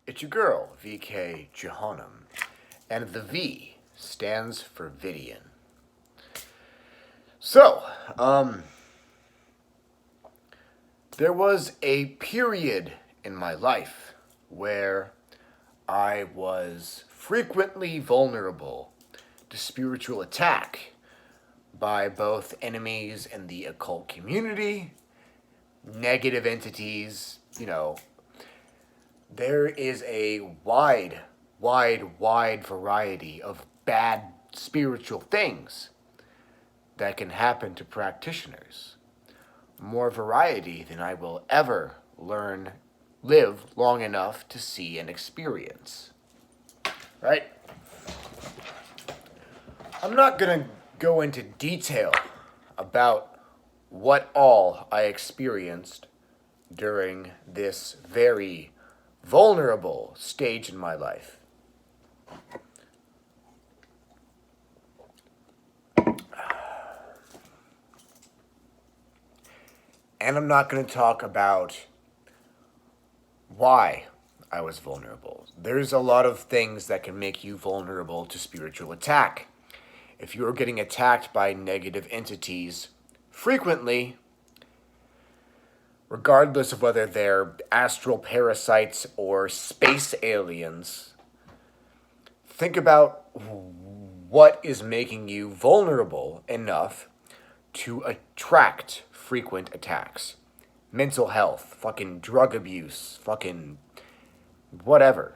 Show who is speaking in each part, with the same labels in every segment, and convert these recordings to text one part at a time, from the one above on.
Speaker 1: It's your girl, VK Jehonim, and the V stands for Vidian. So, there was a period in my life where I was frequently vulnerable to spiritual attack by both enemies in the occult community, negative entities, there is a wide variety of bad spiritual things that can happen to practitioners. More variety than I will ever live long enough to see and experience. Right? I'm not going to go into detail about what all I experienced during this very vulnerable stage in my life. And I'm not going to talk about why I was vulnerable. There's a lot of things that can make you vulnerable to spiritual attack. If you're getting attacked by negative entities frequently, regardless of whether they're astral parasites or space aliens, think about what is making you vulnerable enough to attract frequent attacks. Mental health, fucking drug abuse, fucking whatever.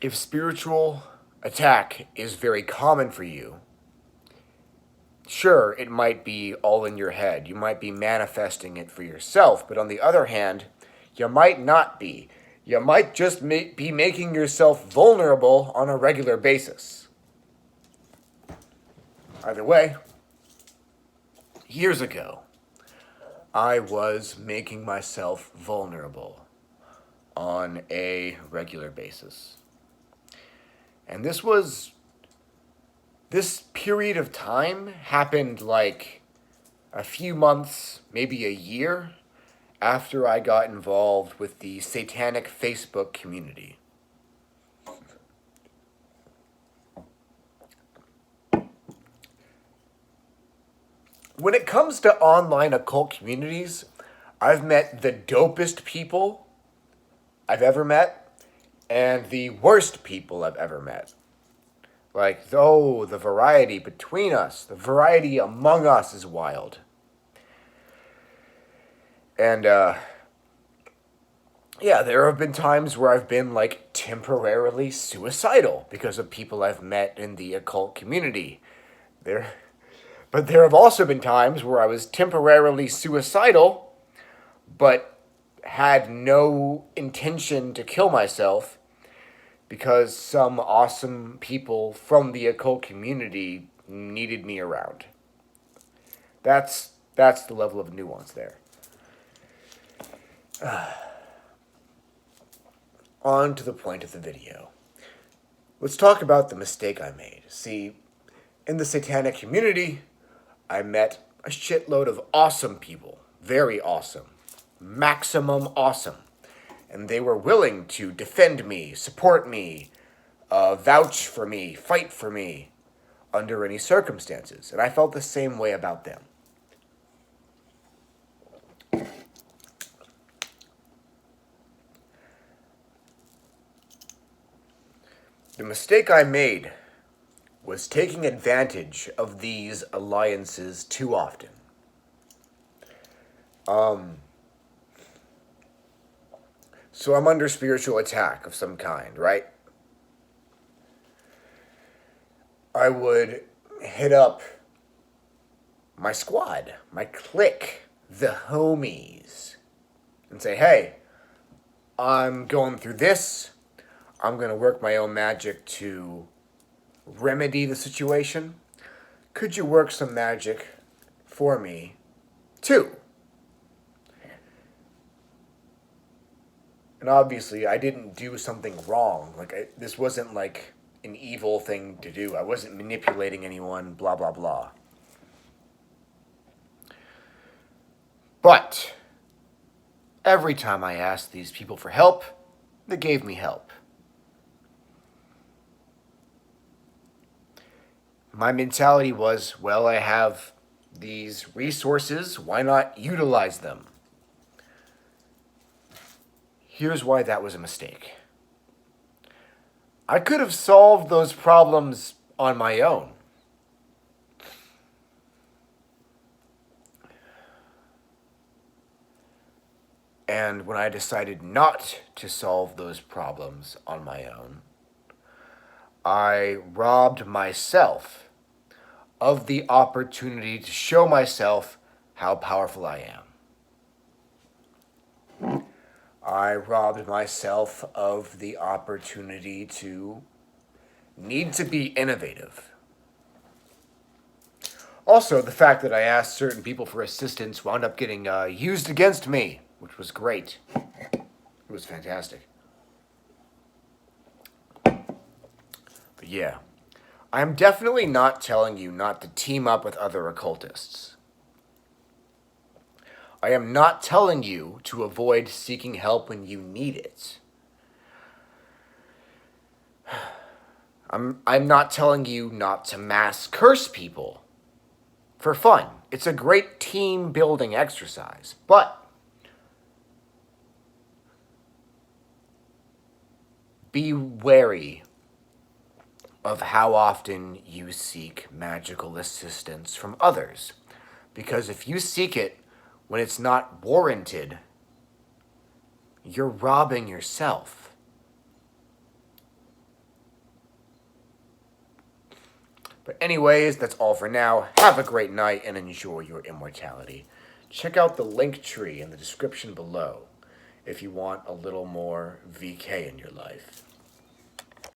Speaker 1: If spiritual attack is very common for you, sure, it might be all in your head. You might be manifesting it for yourself, but on the other hand, you might not be. You might just be making yourself vulnerable on a regular basis. Either way, years ago, I was making myself vulnerable on a regular basis. And this period of time happened like a few months, maybe a year, after I got involved with the satanic Facebook community. When it comes to online occult communities, I've met the dopest people I've ever met and the worst people I've ever met. Like, the variety between us, the variety among us is wild. And, there have been times where I've been, temporarily suicidal because of people I've met in the occult community. But there have also been times where I was temporarily suicidal, but had no intention to kill myself because some awesome people from the occult community needed me around. That's the level of nuance there. On to the point of the video. Let's talk about the mistake I made. See, in the satanic community, I met a shitload of awesome people. Very awesome. Maximum awesome. And they were willing to defend me, support me, vouch for me, fight for me under any circumstances. And I felt the same way about them. The mistake I made was taking advantage of these alliances too often. So I'm under spiritual attack of some kind, right? I would hit up my squad, my clique, the homies, and say, hey, I'm going through this. I'm going to work my own magic to remedy the situation. Could you work some magic for me, too? And obviously, I didn't do something wrong. This wasn't like an evil thing to do. I wasn't manipulating anyone, blah, blah, blah. But every time I asked these people for help, they gave me help. My mentality was, well, I have these resources, why not utilize them? Here's why that was a mistake. I could have solved those problems on my own. And when I decided not to solve those problems on my own, I robbed myself of the opportunity to show myself how powerful I am. I robbed myself of the opportunity to need to be innovative. Also, the fact that I asked certain people for assistance wound up getting used against me, which was great. It was fantastic. But yeah, I'm definitely not telling you not to team up with other occultists. I am not telling you to avoid seeking help when you need it. I'm not telling you not to mass curse people for fun. It's a great team building exercise, but be wary of how often you seek magical assistance from others. Because if you seek it when it's not warranted, you're robbing yourself. But anyways, that's all for now. Have a great night and enjoy your immortality. Check out the link tree in the description below if you want a little more VK in your life.